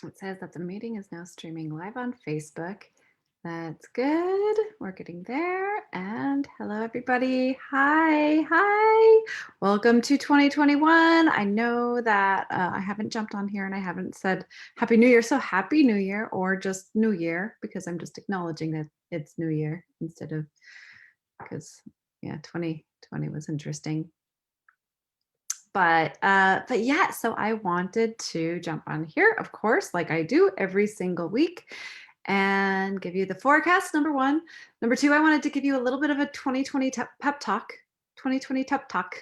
It says that the meeting is now streaming live on Facebook. That's good. We're getting there. And hello, everybody. Hi. Hi. Welcome to 2021. I know that I haven't jumped on here and I haven't said Happy New Year. So Happy New Year or just New Year because I'm just acknowledging that it's New Year instead of because, yeah, 2020 was interesting. But yeah, so I wanted to jump on here, of course, like I do every single week, and give you the forecast, number one. Number two, I wanted to give you a little bit of a 2020 pep talk, 2020 pep talk,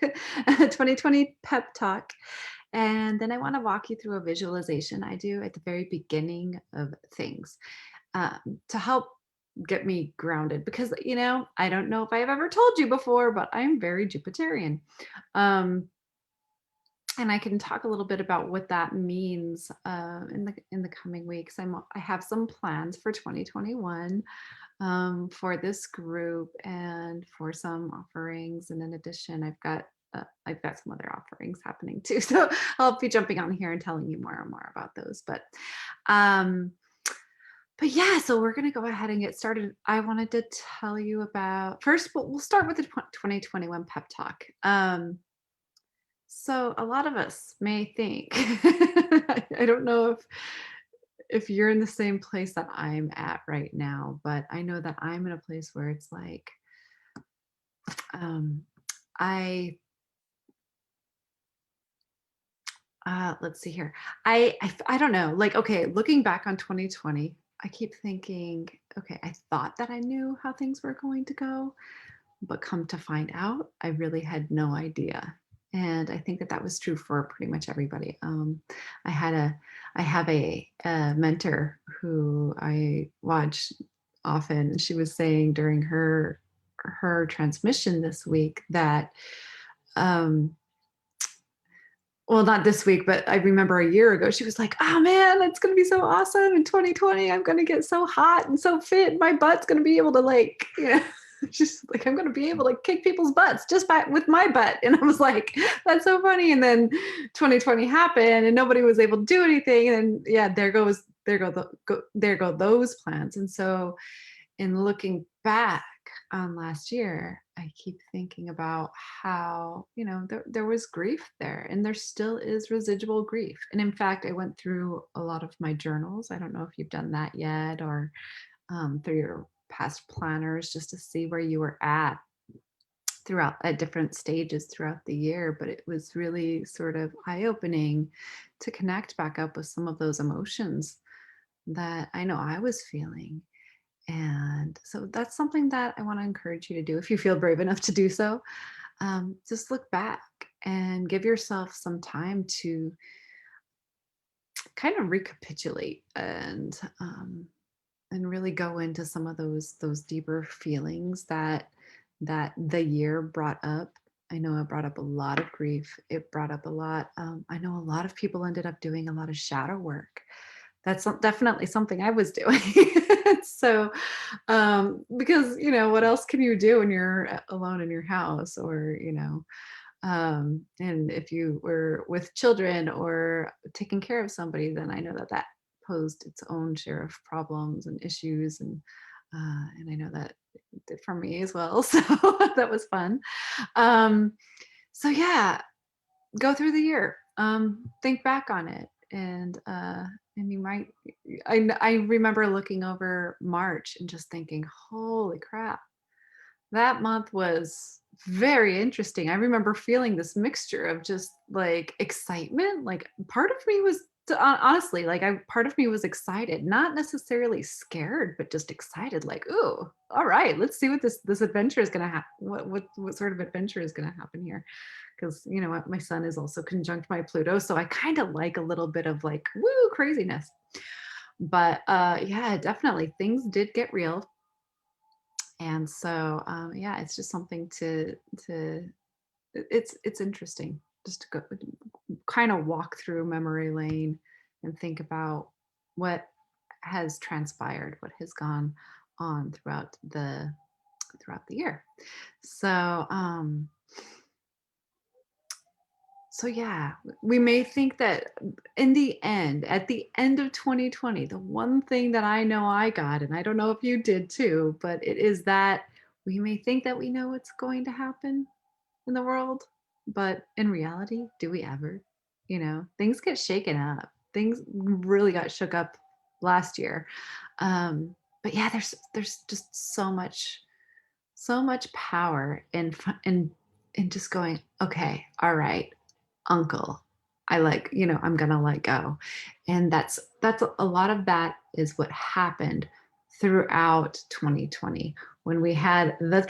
2020 pep talk. And then I want to walk you through a visualization I do at the very beginning of things to help get me grounded because, I don't know if I've ever told you before, but I'm very Jupiterian. Um, and I can talk a little bit about what that means in the coming weeks. I have some plans for 2021 for this group and for some offerings, and in addition, I've got some other offerings happening too. So I'll be jumping on here and telling you more and more about those. Um, but yeah, so we're gonna go ahead and get started. I wanted to tell you about first. We'll start with the 2021 pep talk. So a lot of us may think, I don't know if you're in the same place that I'm at right now, but I know that I'm in a place where it's like, um, I let's see here. I don't know. Like, okay, looking back on 2020, I keep thinking, okay, I thought that I knew how things were going to go, but come to find out, I really had no idea. And I think that that was true for pretty much everybody. I had a, I have a mentor who I watch often. And she was saying during her transmission this week that, um, well, not this week, but I remember a year ago, she was like, "Oh man, it's gonna be so awesome in 2020. I'm gonna get so hot and so fit. My butt's gonna be able to she's like, I'm gonna be able to kick people's butts just by with my butt." And I was like, "That's so funny." And then 2020 happened, and nobody was able to do anything. And yeah, there go those plans. And so in looking back on last year, I keep thinking about how, there was grief there and there still is residual grief. And in fact, I went through a lot of my journals. I don't know if you've done that yet or through your past planners just to see where you were throughout at different stages throughout the year. But it was really sort of eye opening to connect back up with some of those emotions that I know I was feeling. And so that's something that I want to encourage you to do if you feel brave enough to do so. Just look back and give yourself some time to kind of recapitulate and really go into some of those deeper feelings that the year brought up. I know it brought up a lot of grief. It brought up a lot. I know a lot of people ended up doing a lot of shadow work. That's definitely something I was doing. So, because what else can you do when you're alone in your house, or and if you were with children or taking care of somebody, then I know that that posed its own share of problems and issues, and I know that it did for me as well. So that was fun. Um, so yeah, go through the year, think back on it, and you might. I remember looking over March and just thinking, "Holy crap, that month was very interesting." I remember feeling this mixture of just like excitement. Like part of me was honestly, like part of me was excited, not necessarily scared, but just excited. Like, "Ooh, all right, let's see what this adventure is gonna happen. What sort of adventure is gonna happen here?" Because you know what, my sun is also conjunct my Pluto, so I kind of like a little bit of like woo craziness. But yeah, definitely things did get real. And so yeah, it's just something to it's interesting just to go kind of walk through memory lane and think about what has transpired, what has gone on throughout the year. So So yeah, we may think that in the end, at the end of 2020, the one thing that I know I got, and I don't know if you did too, but it is that we may think that we know what's going to happen in the world, but in reality, do we ever? You know, things get shaken up. Things really got shook up last year. But yeah, there's just so much power in just going, okay, all right, uncle, I like, I'm gonna let go. And that's a lot of that is what happened throughout 2020 when we had the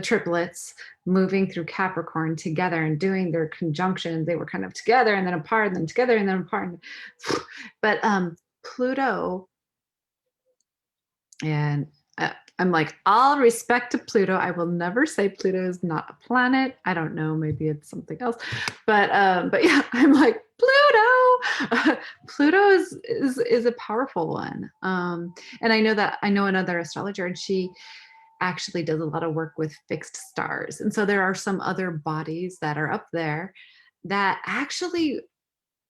triplets moving through Capricorn together and doing their conjunction. They were kind of together and then apart and then together and then apart. But Pluto and I'm like, all respect to Pluto. I will never say Pluto is not a planet. I don't know, maybe it's something else. But yeah, I'm like, Pluto. Pluto is a powerful one. And I know another astrologer, and she actually does a lot of work with fixed stars. And so there are some other bodies that are up there that actually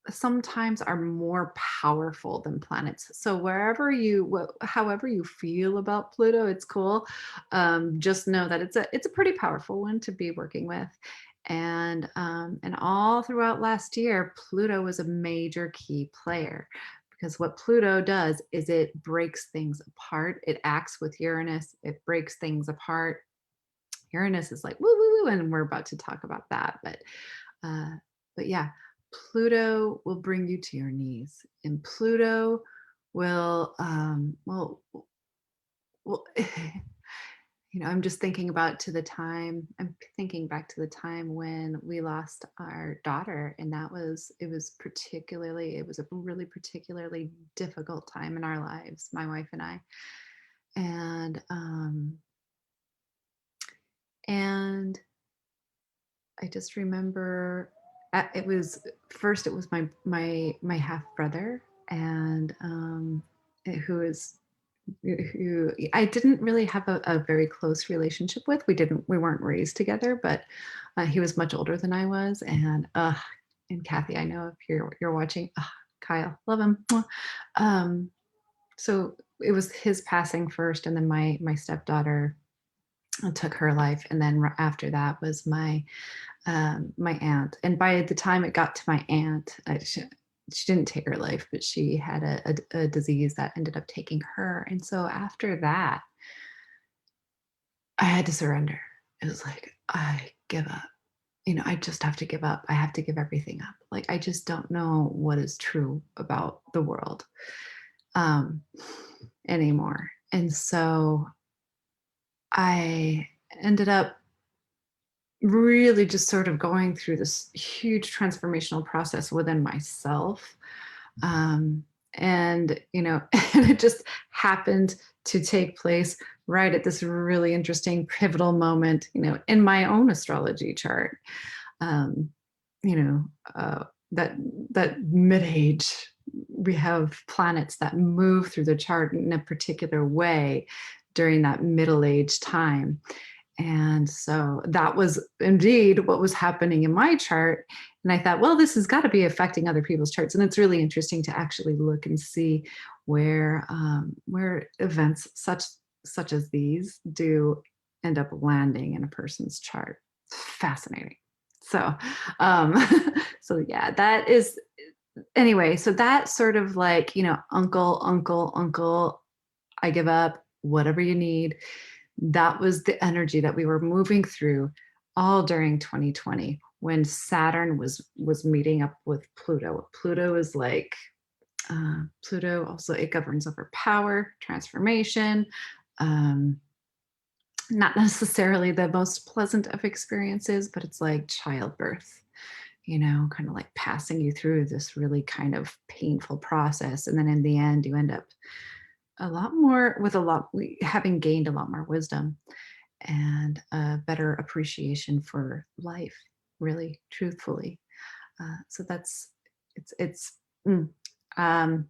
sometimes are more powerful than planets. So however you feel about Pluto, it's cool. Just know that it's a pretty powerful one to be working with. And all throughout last year, Pluto was a major key player because what Pluto does is it breaks things apart. It acts with Uranus. It breaks things apart. Uranus is like woo woo woo, and we're about to talk about that. Uh, but yeah, Pluto will bring you to your knees, and Pluto will, well, I'm just thinking about to the time. I'm thinking back to the time when we lost our daughter, and it was a really particularly difficult time in our lives, my wife and I, and and I just remember it was first it was my half brother and who is who I didn't really have a very close relationship with. We weren't raised together, but he was much older than I was, and Kathy, I know if you're watching, Kyle, love him. So it was his passing first, and then my stepdaughter took her life, and then after that was my aunt. And by the time it got to my aunt, she didn't take her life, but she had a disease that ended up taking her. And so after that, I had to surrender. It was like, I give up. I just have to give up. I have to give everything up. Like, I just don't know what is true about the world um, anymore. And so I ended up really just sort of going through this huge transformational process within myself. Um, and, and it just happened to take place right at this really interesting pivotal moment, in my own astrology chart. Um, you know, that mid-age, we have planets that move through the chart in a particular way during that middle age time. And so that was indeed what was happening in my chart. And I thought, well, this has got to be affecting other people's charts. And it's really interesting to actually look and see where events such as these do end up landing in a person's chart. It's fascinating. So, um, so yeah, that is anyway. So that sort of like, uncle, I give up, whatever you need. That was the energy that we were moving through all during 2020 when Saturn was meeting up with Pluto. Pluto is like Pluto also, it governs over power, transformation, um, not necessarily the most pleasant of experiences, but it's like childbirth, kind of like passing you through this really kind of painful process. And then in the end, you end up having gained a lot more wisdom and a better appreciation for life, really, truthfully. So that's it's mm.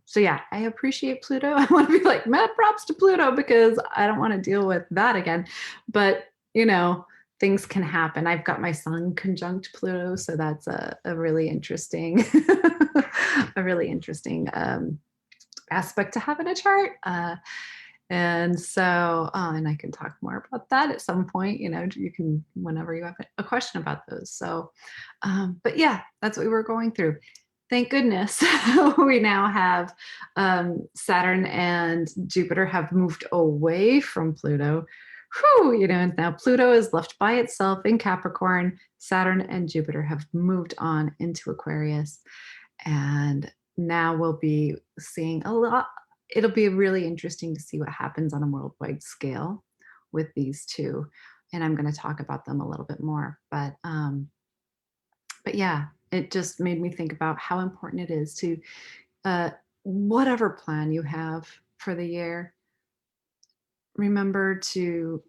So yeah, I appreciate Pluto. I want to be like, mad props to Pluto, because I don't want to deal with that again. But things can happen. I've got my sun conjunct Pluto, so that's a really interesting, a really interesting aspect to have in a chart. And so, and I can talk more about that at some point. You know, you can whenever you have a question about those. So, but yeah, that's what we were going through. Thank goodness we now have Saturn and Jupiter have moved away from Pluto. Whew, you know, and now Pluto is left by itself in Capricorn. Saturn and Jupiter have moved on into Aquarius. And now we'll be seeing a lot. It'll be really interesting to see what happens on a worldwide scale with these two. And I'm going to talk about them a little bit more. But yeah, it just made me think about how important it is to uh, whatever plan you have for the year, remember to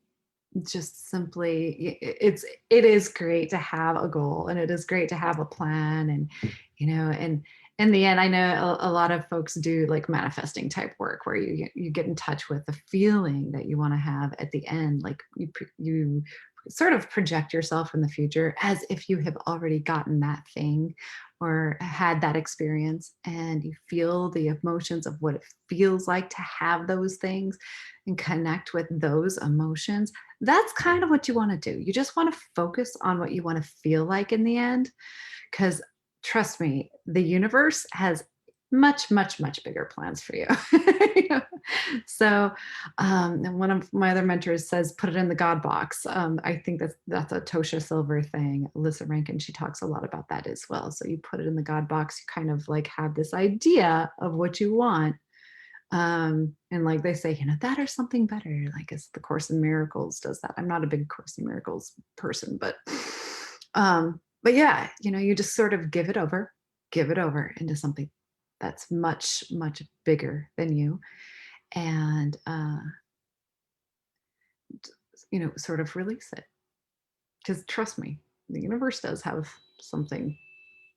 just simply it is great to have a goal, and it is great to have a plan, and you know, and in the end, I know a lot of folks do like manifesting type work where you get in touch with the feeling that you want to have at the end, like you sort of project yourself in the future as if you have already gotten that thing or had that experience, and you feel the emotions of what it feels like to have those things and connect with those emotions. That's kind of what you want to do. You just want to focus on what you want to feel like in the end. Because trust me, the universe has much, much, much bigger plans for you. You know? So, and one of my other mentors says, put it in the God box. I think that's a Tosha Silver thing. Alyssa Rankin, she talks a lot about that as well. So you put it in the God box, you kind of like have this idea of what you want, and like they say, you know, that or something better, like as the Course in Miracles does that. I'm not a big Course in Miracles person, but yeah, you know, you just sort of give it over into something that's much, much bigger than you. And you know, sort of release it. Because trust me, the universe does have something,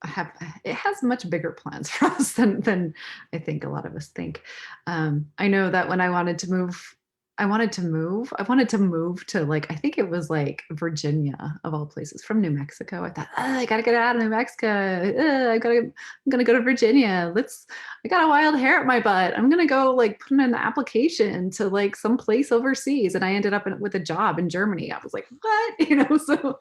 have it has much bigger plans for us than I think a lot of us think. I know that when I wanted to move, I wanted to move to, like, I think it was like Virginia of all places, from New Mexico. I thought, "Ugh, I gotta get out of New Mexico. I'm gonna go to Virginia. I got a wild hair at my butt. I'm gonna go like put in an application to like some place overseas." And I ended up with a job in Germany. I was like, what? You know, so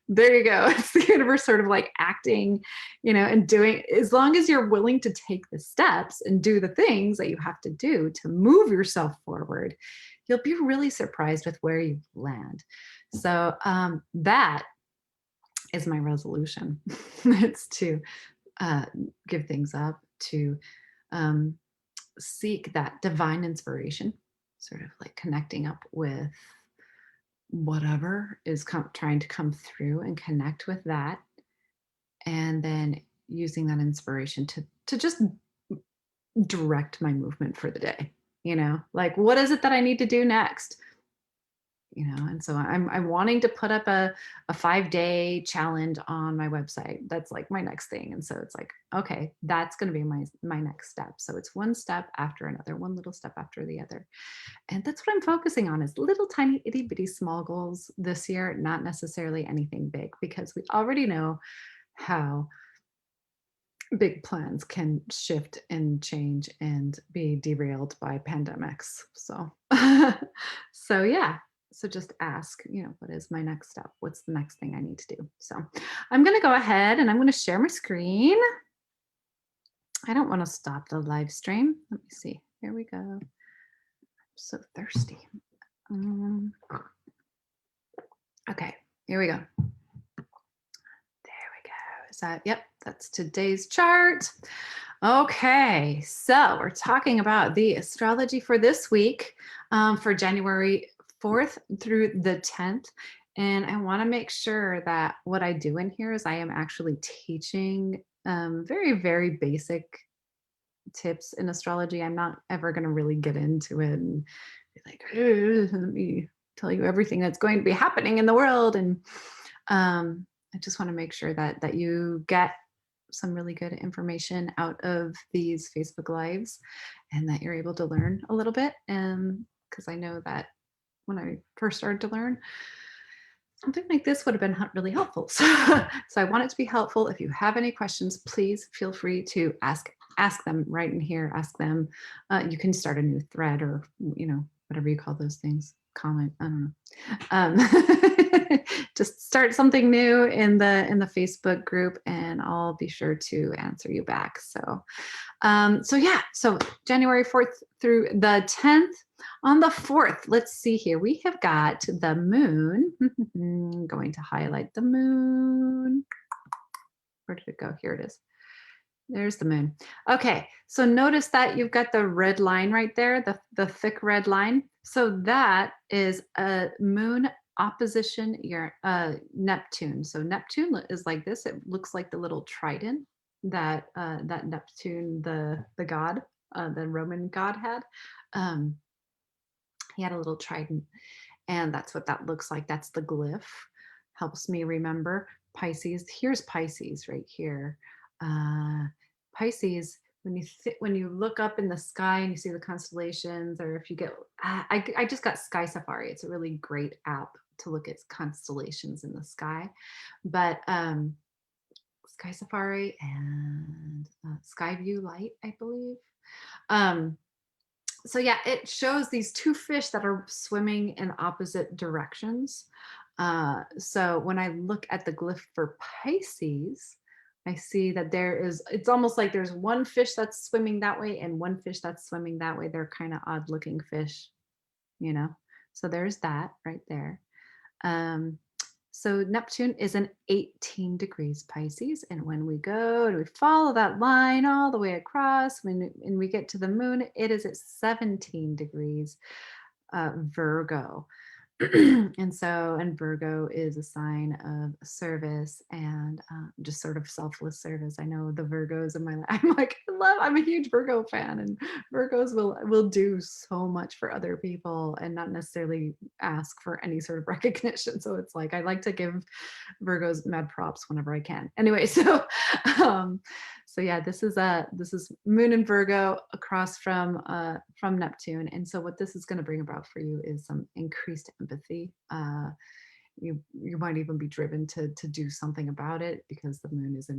there you go. It's the universe sort of like acting, you know, and doing, as long as you're willing to take the steps and do the things that you have to do to move yourself forward, you'll be really surprised with where you land. So that is my resolution. It's to give things up, to um, seek that divine inspiration, sort of like connecting up with whatever is trying to come through, and connect with that, and then using that inspiration to just direct my movement for the day. You know, like, what is it that I need to do next? You know, and so I'm wanting to put up a 5-day challenge on my website. That's like my next thing. And so it's like, okay, that's going to be my next step. So it's one step after another, one little step after the other. And that's what I'm focusing on, is little tiny itty bitty small goals this year, not necessarily anything big, because we already know how big plans can shift and change and be derailed by pandemics. So, so yeah. So just ask, you know, what is my next step? What's the next thing I need to do? So I'm going to go ahead and I'm going to share my screen. I don't want to stop the live stream. Let me see. Here we go. I'm so thirsty. Okay, here we go. There we go. Is that, yep, that's today's chart. Okay, so we're talking about the astrology for this week, for January 4th through the 10th. And I want to make sure that what I do in here is I am actually teaching very, very basic tips in astrology. I'm not ever going to really get into it and be like, let me tell you everything that's going to be happening in the world. And I just want to make sure that you get some really good information out of these Facebook Lives, and that you're able to learn a little bit. And because I know that when I first started to learn, something like this would have been really helpful. So I want it to be helpful. If you have any questions, please feel free to ask them right in here. Ask them. You can start a new thread or whatever you call those things. Comment. I don't know. Just start something new in the Facebook group, and I'll be sure to answer you back. So yeah, so January 4th through the 10th. On the 4th, let's see here. We have got the moon. I'm going to highlight the moon. Where did it go? Here it is. There's the moon. Okay, so notice that you've got the red line right there, the thick red line. So that is a moon opposition your Neptune. So Neptune is like this. It looks like the little trident that Neptune, the god, the Roman god had. Um, he had a little trident, and that's what that looks like. That's the glyph. Helps me remember Pisces. Here's Pisces right here. Uh, Pisces, when you look up in the sky and you see the constellations, or if you get, I just got Sky Safari. It's a really great app to look at constellations in the sky. But Sky Safari and Skyview Light, I believe. So yeah, it shows these two fish that are swimming in opposite directions. So when I look at the glyph for Pisces, I see that it's almost like there's one fish that's swimming that way and one fish that's swimming that way. They're kind of odd looking fish, you know? So there's that right there. So Neptune is an 18 degrees Pisces. And when we follow that line all the way across, when we get to the moon, it is at 17 degrees Virgo. and Virgo is a sign of service and just sort of selfless service. I know the Virgos in my life. I'm a huge Virgo fan, and Virgos will do so much for other people and not necessarily ask for any sort of recognition. So it's like I like to give Virgos mad props whenever I can. Anyway, um, so yeah, this is Moon in Virgo across from Neptune, and so what this is going to bring about for you is some increased empathy. You might even be driven to do something about it because the moon is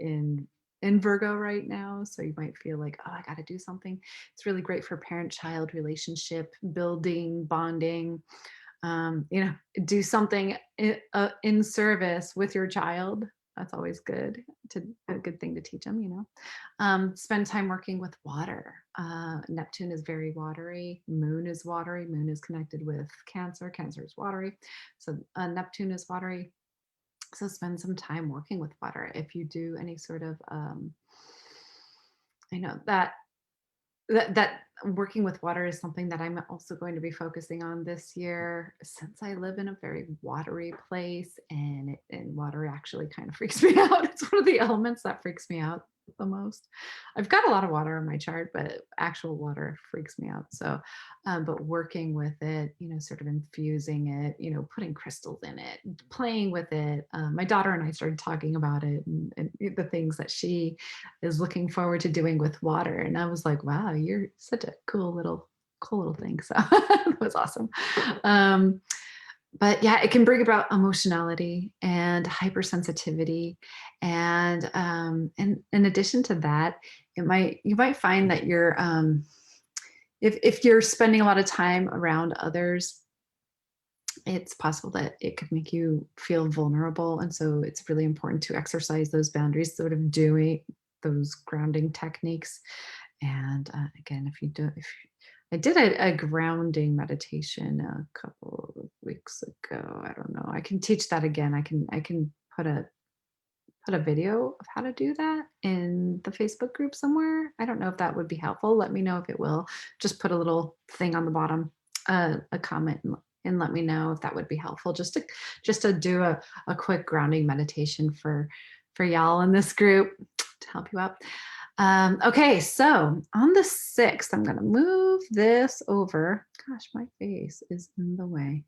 in Virgo right now. So you might feel like, oh, I got to do something. It's really great for parent-child relationship building, bonding. Do something in service with your child. That's always good. A good thing to teach them. Spend time working with water. Neptune is very watery. Moon is watery. Moon is connected with Cancer. Cancer is watery. So Neptune is watery. So spend some time working with water. If you do any sort of, I know that working with water is something that I'm also going to be focusing on this year, since I live in a very watery place, and water actually kind of freaks me out. It's one of the elements that freaks me out the most. I've got a lot of water in my chart, but actual water freaks me out. So, but working with it, sort of infusing it, putting crystals in it, playing with it. My daughter and I started talking about it and the things that she is looking forward to doing with water. And I was like, wow, you're such a cool little thing. So that was awesome. But yeah, it can bring about emotionality and hypersensitivity. And in addition to that, you might find that you're, if you're spending a lot of time around others, it's possible that it could make you feel vulnerable. And so it's really important to exercise those boundaries, sort of doing those grounding techniques. And again, if I did a grounding meditation a couple of weeks ago. I don't know. I can teach that again. I can put a video of how to do that in the Facebook group somewhere. I don't know if that would be helpful. Let me know if it will. Just put a little thing on the bottom, a comment, and let me know if that would be helpful. Just to do a quick grounding meditation for y'all in this group to help you out. Okay, so on the 6th, I'm going to move this over. Gosh, my face is in the way.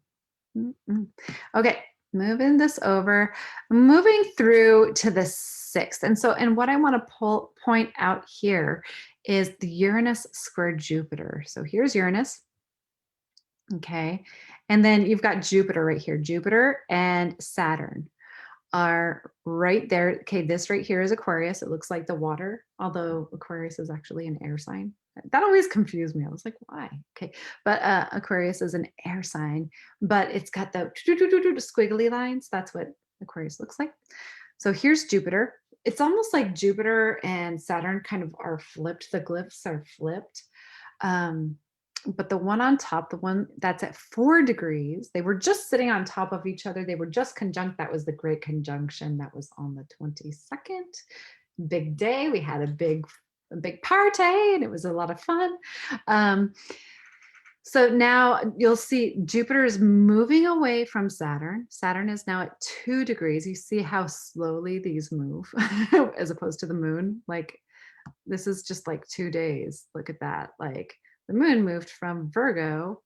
Okay, moving this over, moving through to the 6th. And what I want to point out here is the Uranus square Jupiter. So here's Uranus. Okay, And then you've got Jupiter right here. Jupiter and Saturn are right there. Okay, this right here is Aquarius. It looks like the water, although Aquarius is actually an air sign. That always confused me. I was like, why? Okay, but Aquarius is an air sign, but it's got the squiggly lines. That's what Aquarius looks like. So here's Jupiter. It's almost like Jupiter and Saturn kind of are flipped. The glyphs are flipped. Um, but the one on top, the one that's at 4 degrees, they were just sitting on top of each other. They were just conjunct. That was the great conjunction. That was on the 22nd. Big day. We had a big party, and it was a lot of fun. So now you'll see Jupiter is moving away from Saturn. Saturn is now at 2 degrees. You see how slowly these move as opposed to the moon. Like this is just like 2 days. Look at that. Like the moon moved from Virgo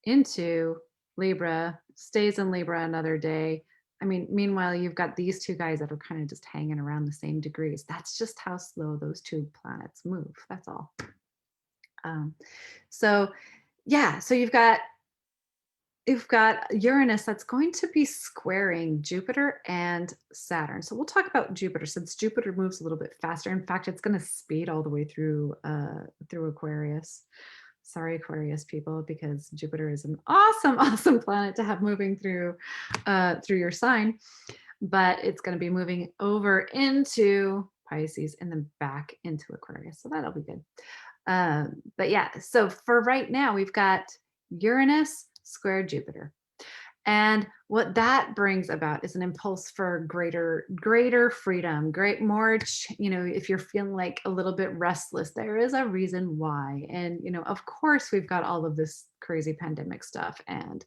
into Libra, stays in Libra another day. I mean, meanwhile, you've got these two guys that are kind of just hanging around the same degrees. That's just how slow those two planets move. That's all. So yeah, so you've got Uranus that's going to be squaring Jupiter and Saturn. So we'll talk about Jupiter since Jupiter moves a little bit faster. In fact, it's going to speed all the way through Aquarius. Sorry, Aquarius people, because Jupiter is an awesome, awesome planet to have moving through your sign. But it's going to be moving over into Pisces and then back into Aquarius. So that'll be good. But yeah, so for right now, we've got Uranus square Jupiter. And what that brings about is an impulse for greater freedom, if you're feeling like a little bit restless, there is a reason why. And, of course, we've got all of this crazy pandemic stuff and,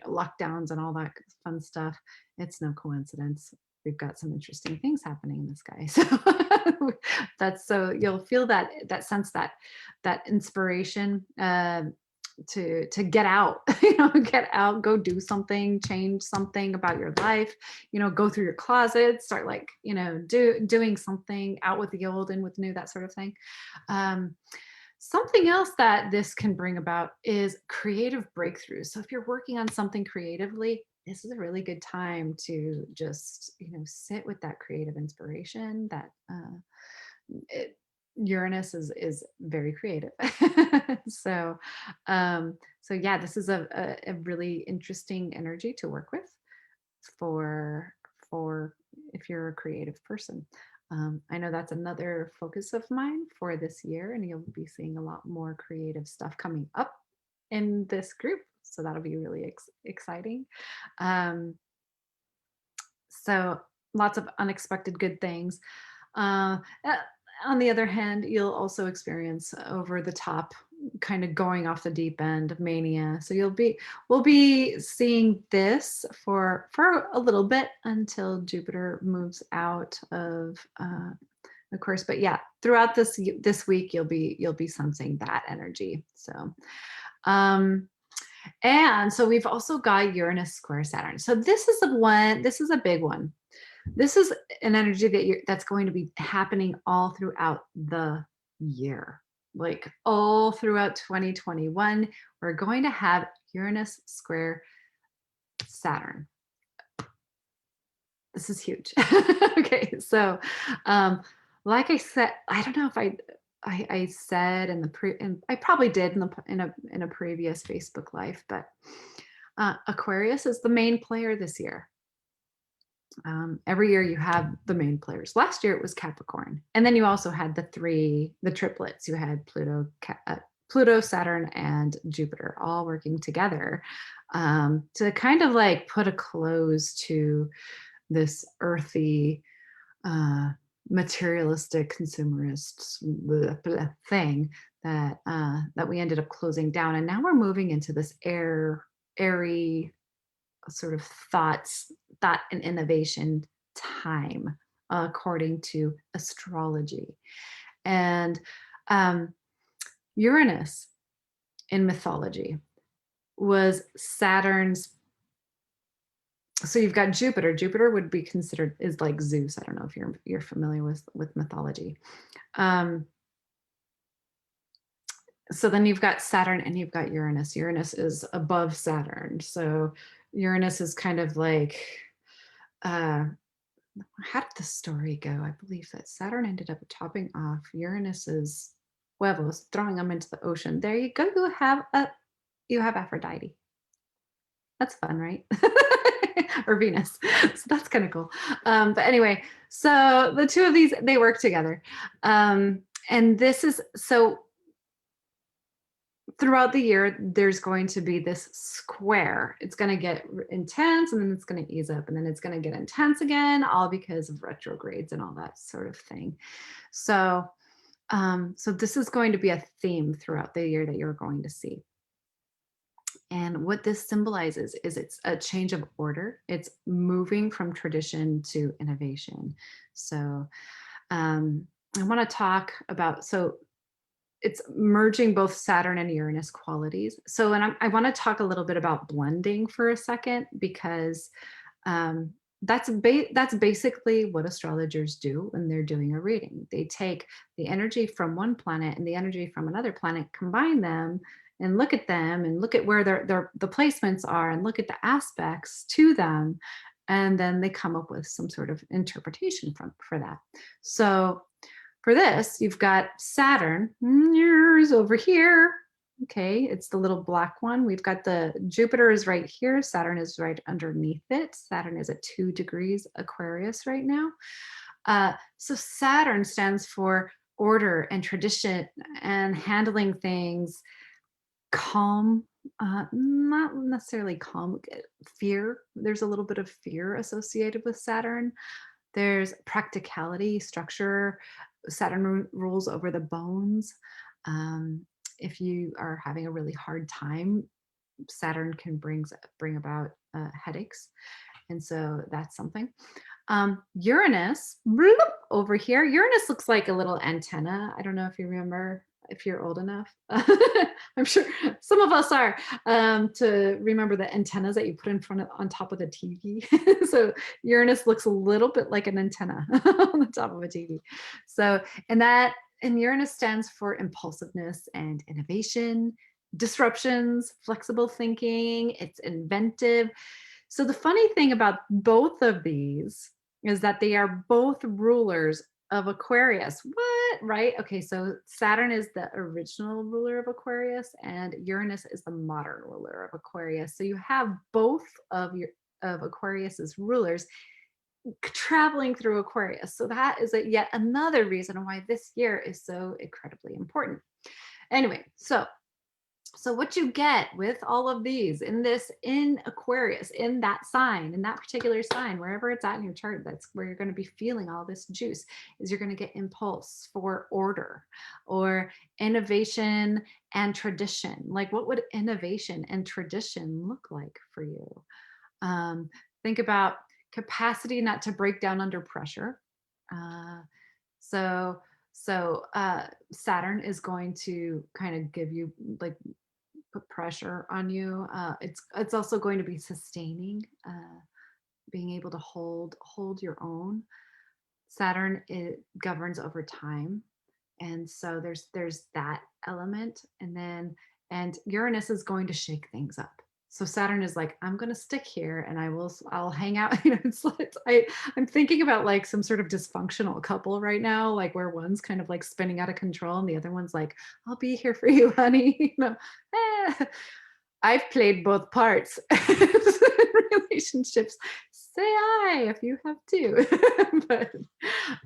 lockdowns and all that fun stuff. It's no coincidence. We've got some interesting things happening in the sky. So you'll feel that sense, that inspiration, to get out, get out, go do something, change something about your life, go through your closet, start doing something, out with the old, in with the new, that sort of thing. Something else that this can bring about is creative breakthroughs. So if you're working on something creatively, this is a really good time to just, sit with that creative inspiration. Uranus is very creative. so yeah, this is a really interesting energy to work with for if you're a creative person. I know that's another focus of mine for this year, and you'll be seeing a lot more creative stuff coming up in this group. So that'll be really exciting. So lots of unexpected good things. Uh, on the other hand, you'll also experience over the top, kind of going off the deep end mania. So we'll be seeing this for a little bit until Jupiter moves out of course. But yeah, throughout this week, you'll be sensing that energy. So, and so we've also got Uranus square Saturn. So this is a big one. This is an energy that's going to be happening all throughout the year, like all throughout 2021. We're going to have Uranus square Saturn. This is huge. Okay, so like I said, I don't know if I said and I probably did in a previous Facebook Live, but Aquarius is the main player this year. Every year you have the main players. Last year it was Capricorn, and then you also had the triplets. You had Pluto, Saturn, and Jupiter all working together to kind of like put a close to this earthy, materialistic, consumerist thing that we ended up closing down, and now we're moving into this airy sort of thought and innovation time, according to astrology. And Uranus in mythology was Saturn's. So you've got Jupiter. Jupiter would be considered is like Zeus. I don't know if you're familiar with mythology. So then you've got Saturn and you've got Uranus. Uranus is above Saturn. So Uranus is kind of like, uh, how did the story go? I believe that Saturn ended up topping off Uranus's huevos, throwing them into the ocean. There you go. You have Aphrodite. That's fun, right? Or Venus. So that's kind of cool. But anyway, so the two of these, they work together. And this is so throughout the year, there's going to be this square. It's going to get intense and then it's going to ease up and then it's going to get intense again, all because of retrogrades and all that sort of thing. So, so this is going to be a theme throughout the year that you're going to see. And what this symbolizes is it's a change of order. It's moving from tradition to innovation. So, I want to talk about it's merging both Saturn and Uranus qualities. So, and I want to talk a little bit about blending for a second because um, that's basically what astrologers do when they're doing a reading. They take the energy from one planet and the energy from another planet, combine them, and look at them, and look at where the placements are, and look at the aspects to them, and then they come up with some sort of interpretation for that. So for this, you've got Saturn, yours over here. Okay, it's the little black one. We've got the Jupiter is right here. Saturn is right underneath it. Saturn is at 2 degrees Aquarius right now. So Saturn stands for order and tradition and handling things calm, not necessarily calm, fear. There's a little bit of fear associated with Saturn. There's practicality, structure. Saturn rules over the bones. Um, if you are having a really hard time, Saturn can bring about headaches, and so that's something. Uranus, bloop, over here. Uranus looks like a little antenna. I don't know if you remember, if you're old enough. I'm sure some of us are, to remember the antennas that you put in front of on top of the TV. So Uranus looks a little bit like an antenna on the top of a TV. So, and Uranus stands for impulsiveness and innovation, disruptions, flexible thinking. It's inventive. So the funny thing about both of these is that they are both rulers of Aquarius. What? Right? Okay, so Saturn is the original ruler of Aquarius and Uranus is the modern ruler of Aquarius. So you have both of Aquarius's rulers traveling through Aquarius. So that is yet another reason why this year is so incredibly important. Anyway, so what you get with all of these in Aquarius, in that sign, in that particular sign, wherever it's at in your chart, that's where you're going to be feeling all this juice, is you're going to get impulse for order or innovation and tradition. Like, what would innovation and tradition look like for you? Think about capacity not to break down under pressure. Uh, so Saturn is going to kind of give you like put pressure on you. It's also going to be sustaining, being able to hold your own. Saturn, it governs over time, and so there's that element, and Uranus is going to shake things up. So Saturn is like, I'm going to stick here and I'll hang out. It's like I'm thinking about like some sort of dysfunctional couple right now, like where one's kind of like spinning out of control and the other one's like, I'll be here for you, honey. Eh. I've played both parts in relationships. Say I if you have too. but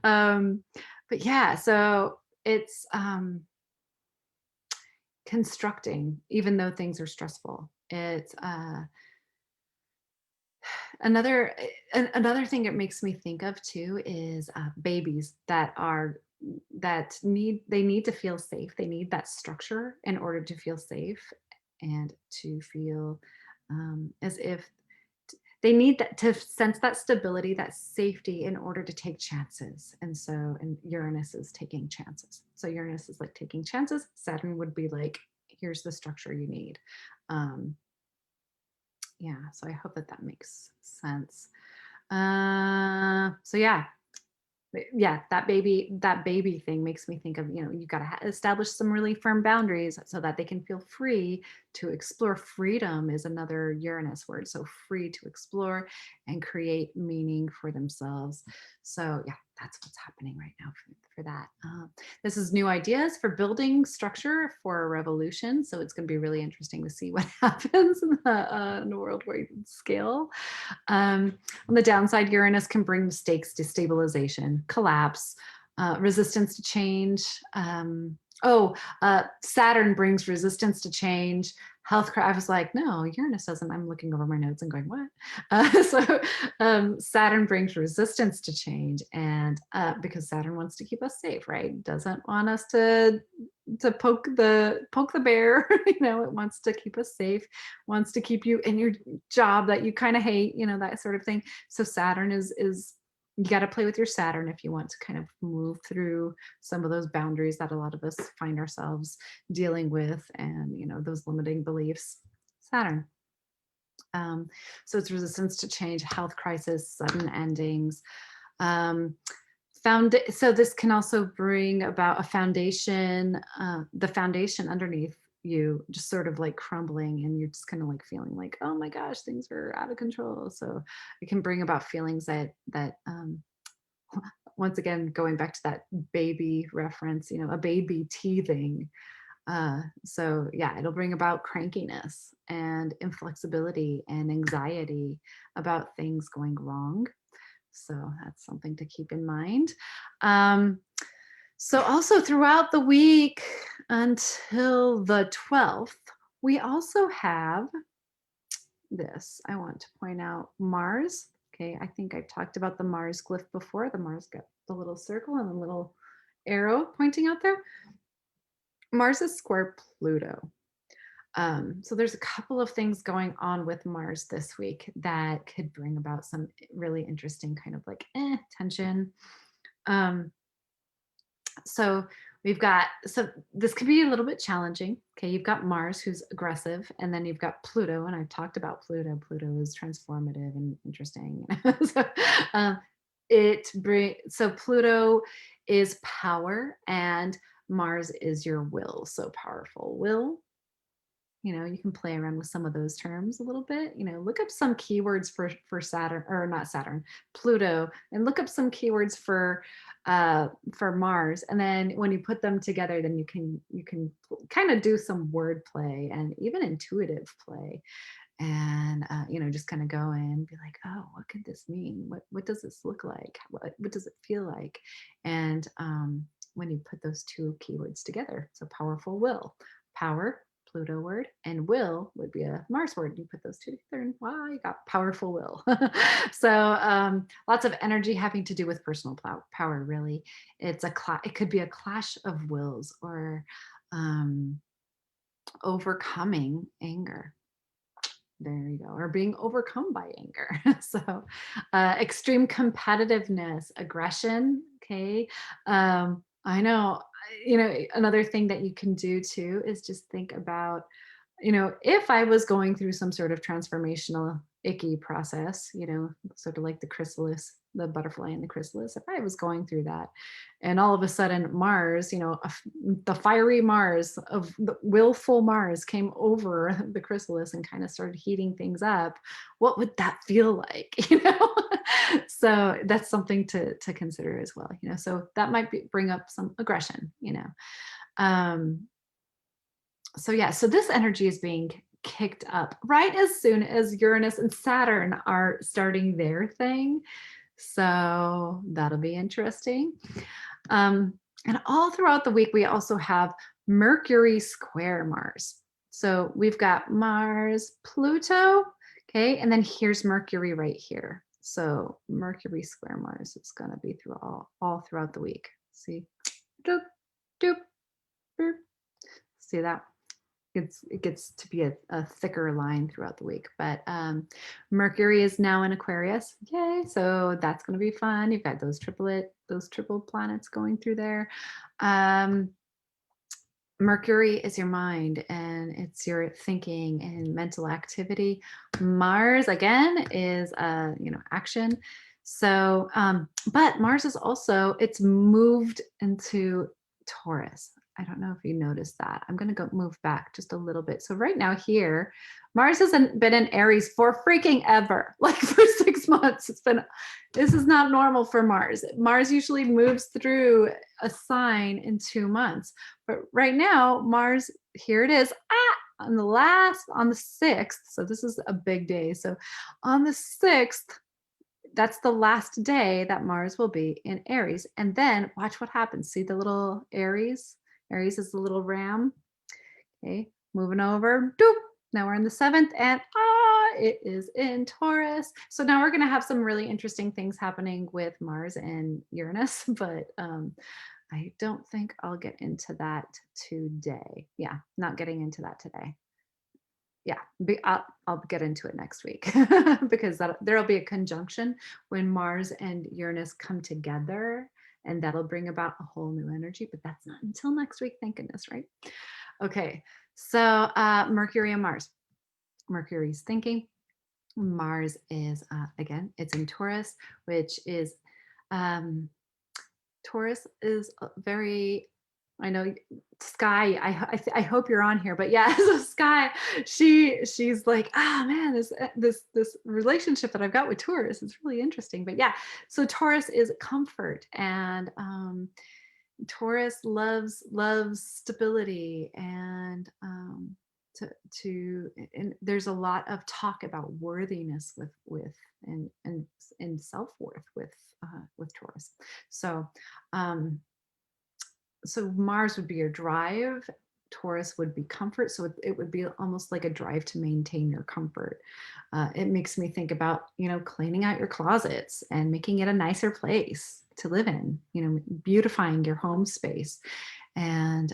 um but yeah, so it's constructing even though things are stressful. It's another thing it makes me think of too is babies that need to feel safe. They need that structure in order to feel safe and to feel as if they need that, to sense that stability, that safety in order to take chances. And Uranus is taking chances. So Uranus is like taking chances. Saturn would be like, here's the structure you need. Um, yeah, so I hope that makes sense. So yeah, Yeah, that baby thing makes me think of, you got to establish some really firm boundaries so that they can feel free to explore. Freedom is another Uranus word. So free to explore and create meaning for themselves. So yeah, that's what's happening right now for that. This is new ideas for building structure for a revolution. So it's going to be really interesting to see what happens in the worldwide scale. On the downside, Uranus can bring mistakes, destabilization, collapse, resistance to change. Saturn brings resistance to change, health. I was like, no, Uranus doesn't. I'm looking over my notes and going, what? Saturn brings resistance to change, and because Saturn wants to keep us safe, right? Doesn't want us to poke the bear. It wants to keep us safe, wants to keep you in your job that you kind of hate, that sort of thing. So Saturn is you got to play with your Saturn if you want to kind of move through some of those boundaries that a lot of us find ourselves dealing with, and those limiting beliefs. Saturn. So it's resistance to change, health crisis, sudden endings. So this can also bring about a foundation, the foundation underneath you just sort of like crumbling, and you're just kind of like feeling like, oh my gosh, things are out of control. So it can bring about feelings that once again, going back to that baby reference, a baby teething. So yeah, it'll bring about crankiness and inflexibility and anxiety about things going wrong. So that's something to keep in mind. So also throughout the week until the 12th, we also have this. I want to point out Mars. Okay, I think I've talked about the Mars glyph before. The Mars got the little circle and the little arrow pointing out there. Mars is square Pluto. So there's a couple of things going on with Mars this week that could bring about some really interesting kind of like tension. Um, so so this could be a little bit challenging. Okay, you've got Mars who's aggressive, and then you've got Pluto, and I've talked about Pluto. Pluto is transformative and interesting. So so Pluto is power, and Mars is your will. So powerful will. You can play around with some of those terms a little bit. Look up some keywords for Saturn, or not Saturn, Pluto, and look up some keywords for Mars. And then when you put them together, then you can kind of do some word play and even intuitive play, and just kind of go in and be like, oh, what could this mean? What does this look like? What does it feel like? And when you put those two keywords together, so powerful will, power, Pluto word, and will would be a Mars word. You put those two together, and wow, you got powerful will. So lots of energy having to do with personal power. Really, it could be a clash of wills, or overcoming anger. There you go. Or being overcome by anger. So extreme competitiveness, aggression. Okay. I know, another thing that you can do too is just think about, if I was going through some sort of transformational icky process, sort of like the chrysalis, the butterfly and the chrysalis, if I was going through that, and all of a sudden Mars, the fiery Mars of the willful Mars came over the chrysalis and kind of started heating things up, what would that feel like? So that's something to consider as well. So that might bring up some aggression. Um, so yeah, so this energy is being kicked up right as soon as Uranus and Saturn are starting their thing. So that'll be interesting. And all throughout the week, we also have Mercury square Mars. So we've got Mars, Pluto, okay, and then here's Mercury right here. So Mercury square Mars is going to be through all throughout the week. See, doop, doop, boop. See that? It gets to be a thicker line throughout the week. But Mercury is now in Aquarius. Yay. So that's going to be fun. You've got those triple planets going through there. Mercury is your mind, and it's your thinking and mental activity. Mars again is action. So, but Mars is also, it's moved into Taurus. I don't know if you noticed that. I'm going to go move back just a little bit. So right now here, Mars hasn't been in Aries for freaking ever, like for 6 months. This is not normal for Mars. Mars usually moves through a sign in 2 months. But right now, Mars, here it is. On the 6th. So this is a big day. So on the 6th, that's the last day that Mars will be in Aries. And then watch what happens. See the little Aries? Aries is the little ram. Okay, moving over. Doop. Now we're in the 7th, and it is in Taurus. So now we're going to have some really interesting things happening with Mars and Uranus, but I don't think I'll get into that today. Yeah, not getting into that today. Yeah, I'll get into it next week because there'll be a conjunction when Mars and Uranus come together, and that'll bring about a whole new energy. But that's not until next week, thank goodness, right? Okay, so Mercury and Mars. Mercury's thinking. Mars is again, it's in Taurus, which is Taurus is very, I know Sky, I hope you're on here, but yeah, so Sky, she's like, man, this relationship that I've got with Taurus is really interesting. But yeah, so Taurus is comfort, and Taurus loves stability, and and there's a lot of talk about worthiness and self-worth with Taurus. So so Mars would be your drive, Taurus would be comfort. So it would be almost like a drive to maintain your comfort. It makes me think about, cleaning out your closets and making it a nicer place to live in, beautifying your home space. And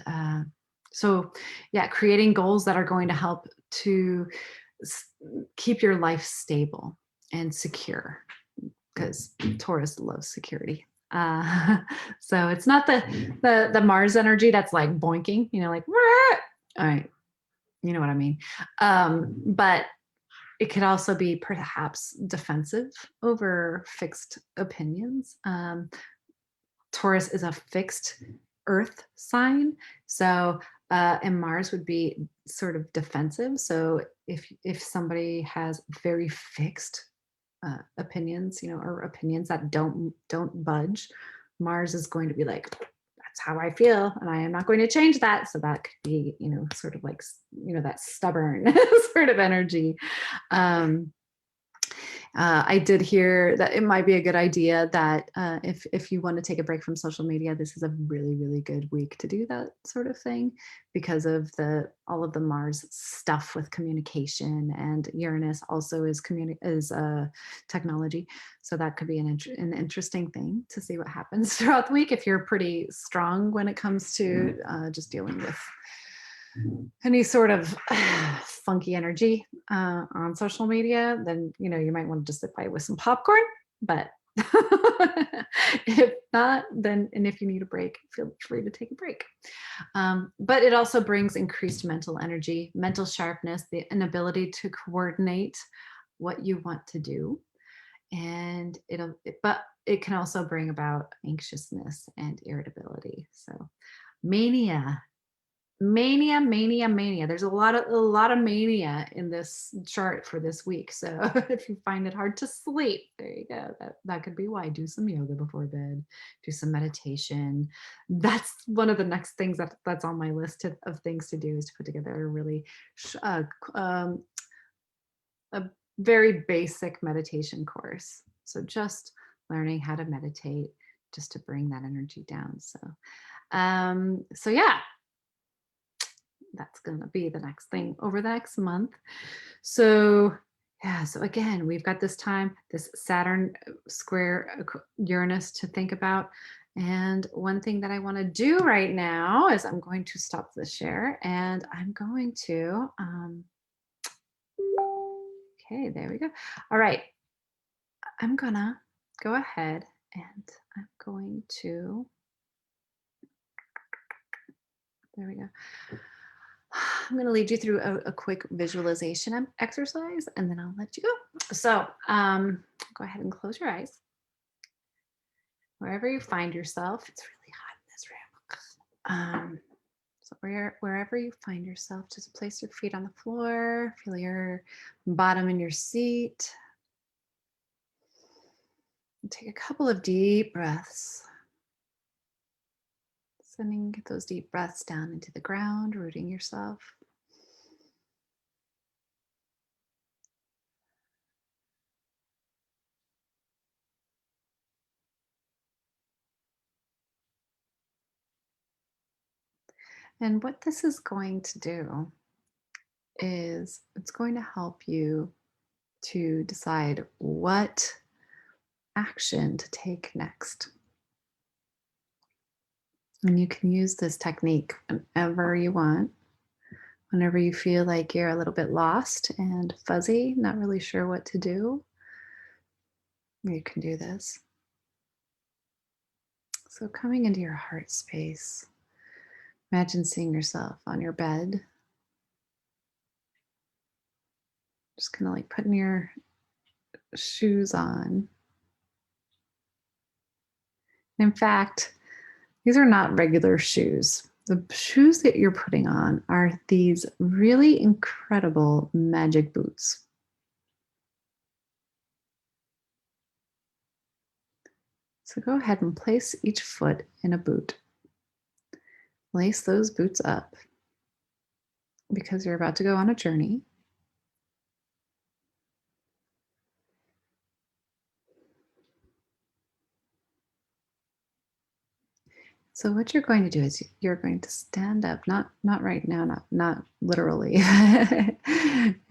so, yeah, creating goals that are going to help to keep your life stable and secure, because Taurus loves security. So it's not the Mars energy that's like boinking, like, all right, you know what I mean. But it could also be perhaps defensive over fixed opinions. Taurus is a fixed earth sign. So and Mars would be sort of defensive. So if somebody has very fixed opinions, or opinions that don't budge, Mars is going to be like, that's how I feel, and I am not going to change that. So that could be, sort of like, that stubborn sort of energy. I did hear that it might be a good idea that if you want to take a break from social media, this is a really, really good week to do that sort of thing, because of all of the Mars stuff with communication, and Uranus also is technology. So that could be an interesting thing to see what happens throughout the week if you're pretty strong when it comes to just dealing with any sort of funky energy on social media. Then you might want to just sit by with some popcorn. But if not, then, and if you need a break, feel free to take a break. But it also brings increased mental energy, mental sharpness, an ability to coordinate what you want to do, and but it can also bring about anxiousness and irritability. So mania. Mania. There's a lot of mania in this chart for this week. So if you find it hard to sleep, there you go. That could be why. Do some yoga before bed, do some meditation. That's one of the next things that's on my list of things to do, is to put together a really a very basic meditation course. So just learning how to meditate, just to bring that energy down. So yeah, that's going to be the next thing over the next month. So yeah, so again, we've got this Saturn square Uranus to think about. And one thing that I want to do right now is I'm going to stop the share, and I'm going to okay, there we go. All right, I'm gonna go ahead and I'm going to, there we go. I'm going to lead you through a quick visualization exercise, and then I'll let you go. So go ahead and close your eyes. Wherever you find yourself, it's really hot in this room. So wherever you find yourself, just place your feet on the floor, feel your bottom in your seat. And take a couple of deep breaths, sending those deep breaths down into the ground, rooting yourself. And what this is going to do is it's going to help you to decide what action to take next. And you can use this technique whenever you want, whenever you feel like you're a little bit lost and fuzzy, not really sure what to do, you can do this. So, coming into your heart space, imagine seeing yourself on your bed, just kind of like putting your shoes on. In fact, these are not regular shoes. The shoes that you're putting on are these really incredible magic boots. So go ahead and place each foot in a boot. Lace those boots up because you're about to go on a journey. So what you're going to do is you're going to stand up, not right now, not literally.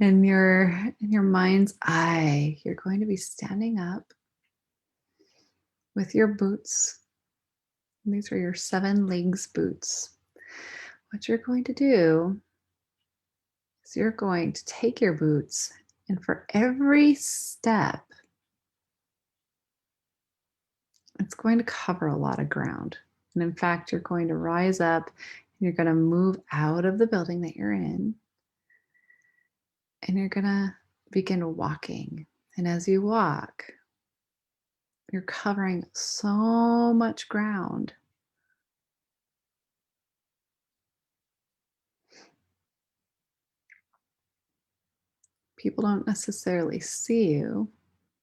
In your mind's eye, you're going to be standing up with your boots. These are your 7 legs boots. What you're going to do is you're going to take your boots, and for every step, it's going to cover a lot of ground. And in fact, you're going to rise up and you're going to move out of the building that you're in, and you're going to begin walking. And as you walk, you're covering so much ground. People don't necessarily see you,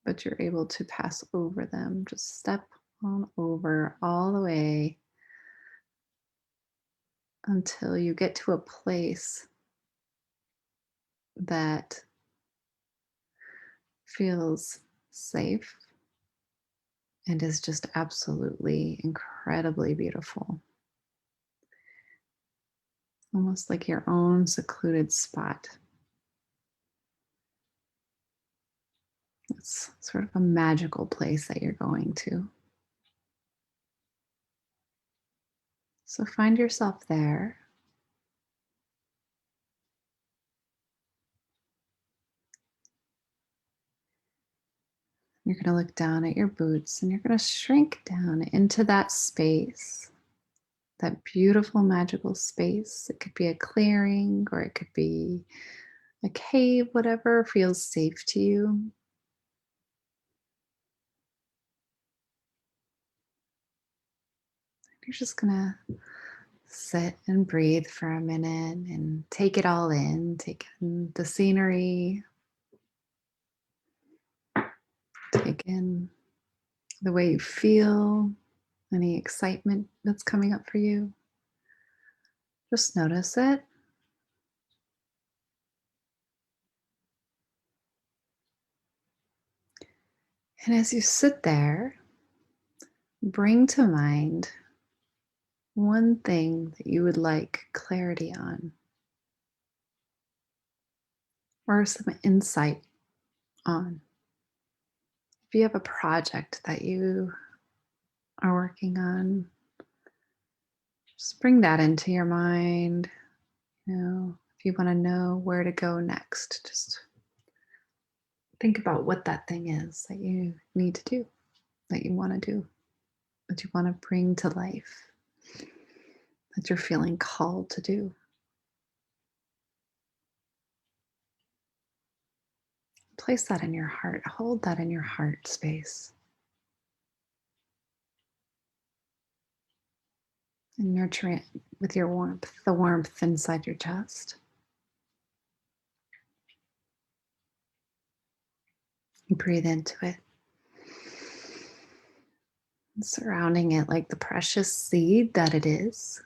but you're able to pass over them. Just step on over all the way until you get to a place that feels safe and is just absolutely incredibly beautiful. Almost like your own secluded spot. It's sort of a magical place that you're going to. So find yourself there. You're going to look down at your boots and you're going to shrink down into that space, that beautiful, magical space. It could be a clearing or it could be a cave, whatever feels safe to you. You're just going to sit and breathe for a minute and take it all in. Take in the scenery, take in the way you feel, any excitement that's coming up for you. Just notice it. And as you sit there, bring to mind one thing that you would like clarity on or some insight on. If you have a project that you are working on, just bring that into your mind. If you want to know where to go next, just think about what that thing is that you need to do, that you want to do, that you want to bring to life, that you're feeling called to do. Place that in your heart. Hold that in your heart space. and nurture it with your warmth, the warmth inside your chest. Breathe into it, surrounding it like the precious seed that it is.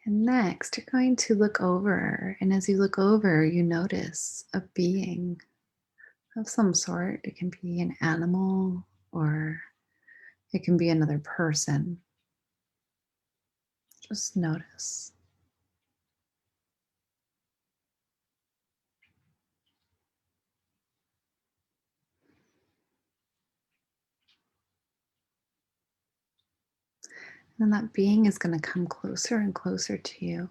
And next, you're going to look over. And as you look over, you notice a being of some sort. It can be an animal or it can be another person. Just notice. And that being is going to come closer and closer to you.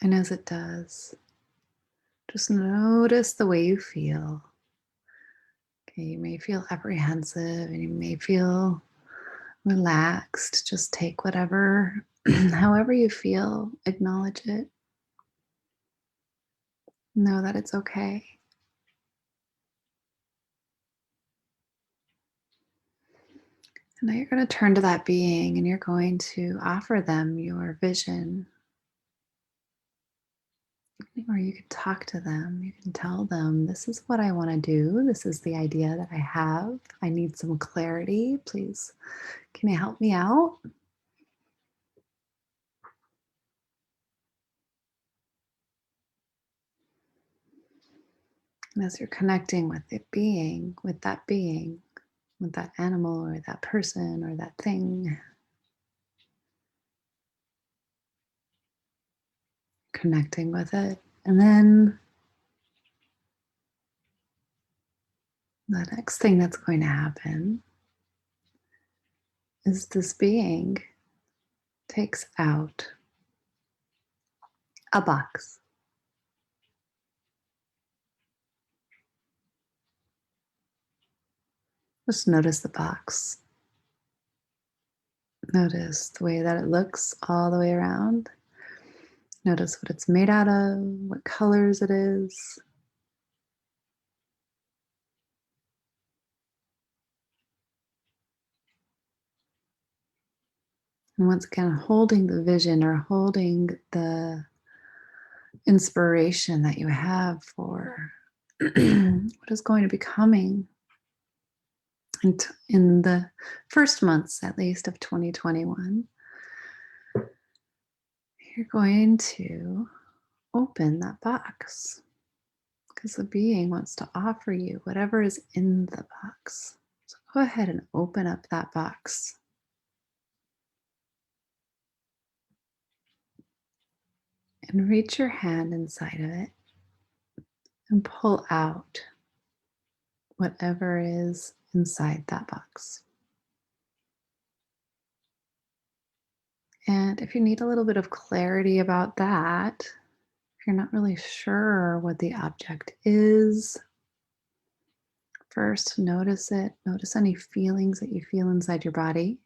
And as it does, just notice the way you feel. Okay, you may feel apprehensive and you may feel relaxed. Just take whatever, however you feel, acknowledge it. Know that it's okay. And now you're going to turn to that being and you're going to offer them your vision. Or you can talk to them. You can tell them, this is what I want to do. This is the idea that I have. I need some clarity. Please, can you help me out? And as you're connecting with the being, with that being, with that animal or that person or that thing, connecting with it. And then the next thing that's going to happen is this being takes out a box. Just notice the box. Notice the way that it looks all the way around. Notice what it's made out of, what colors it is. And once again, holding the vision or holding the inspiration that you have for what is going to be coming in the first months, at least, of 2021. You're going to open that box because the being wants to offer you whatever is in the box. So go ahead and open up that box. And reach your hand inside of it and pull out whatever is inside that box. And if you need a little bit of clarity about that, if you're not really sure what the object is, first notice it. Notice any feelings that you feel inside your body.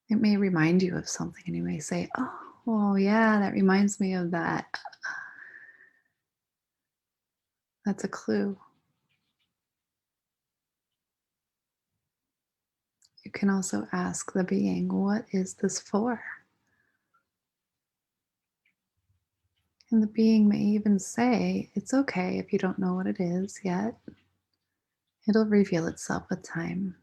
It may remind you of something, and you may say, oh, yeah, that reminds me of that. That's a clue. You can also ask the being, what is this for? And the being may even say, it's okay if you don't know what it is yet. It'll reveal itself with time.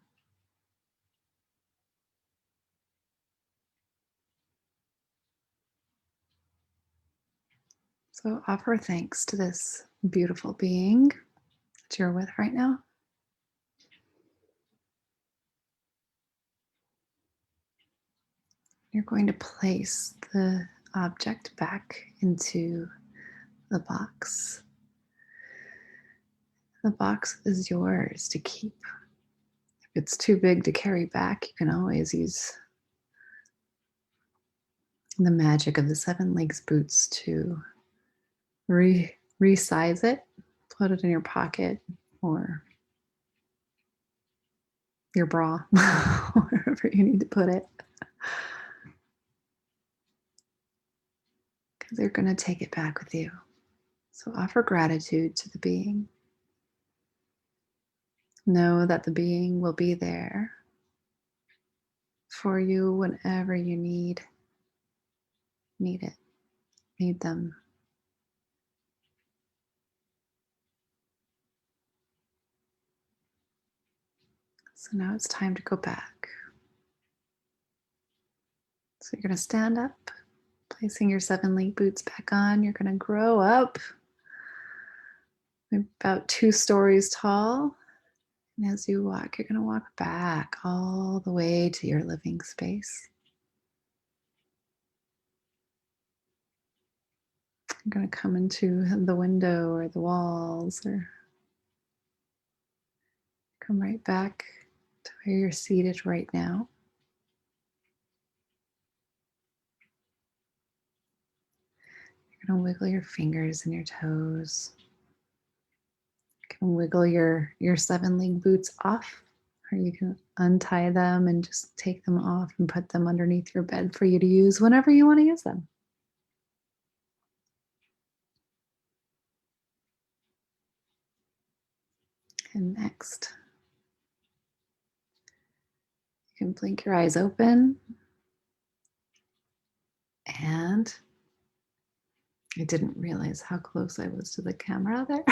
So offer thanks to this beautiful being that you're with right now. You're going to place the object back into the box. The box is yours to keep. If it's too big to carry back, you can always use the magic of the 7 legs boots to resize it, put it in your pocket or your bra, wherever you need to put it. because they're going to take it back with you. So offer gratitude to the being. Know that the being will be there for you whenever you need it, need them. So now it's time to go back. So you're going to stand up, placing your 7-link boots back on. You're going to grow up about 2 stories tall. And as you walk, you're going to walk back all the way to your living space. You're going to come into the window or the walls, or come right back to where you're seated right now. You're going to wiggle your fingers and your toes. You can wiggle your 7-link boots off, or you can untie them and just take them off and put them underneath your bed for you to use whenever you want to use them. And next, you can blink your eyes open. And I didn't realize how close I was to the camera there.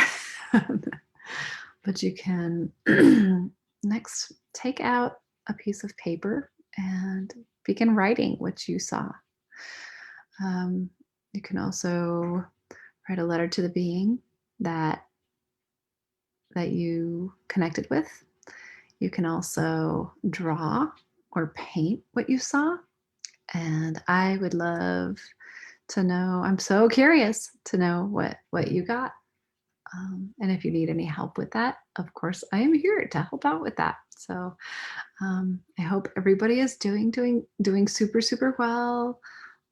But you can next take out a piece of paper and begin writing what you saw. You can also write a letter to the being that you connected with. You can also draw or paint what you saw. And I would love to know, I'm so curious to know what you got. And if you need any help with that, of course, I am here to help out with that. So I hope everybody is doing super, super well.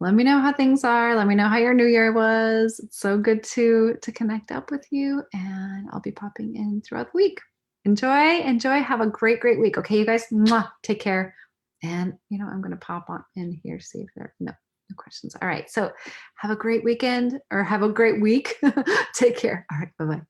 Let me know how things are. Let me know how your new year was. It's so good to connect up with you, and I'll be popping in throughout the week. Enjoy. Have a great week. Okay, you guys, mwah, take care. And I'm going to pop on in here, see if there are no questions. All right. So have a great weekend, or have a great week. Take care. All right. Bye-bye.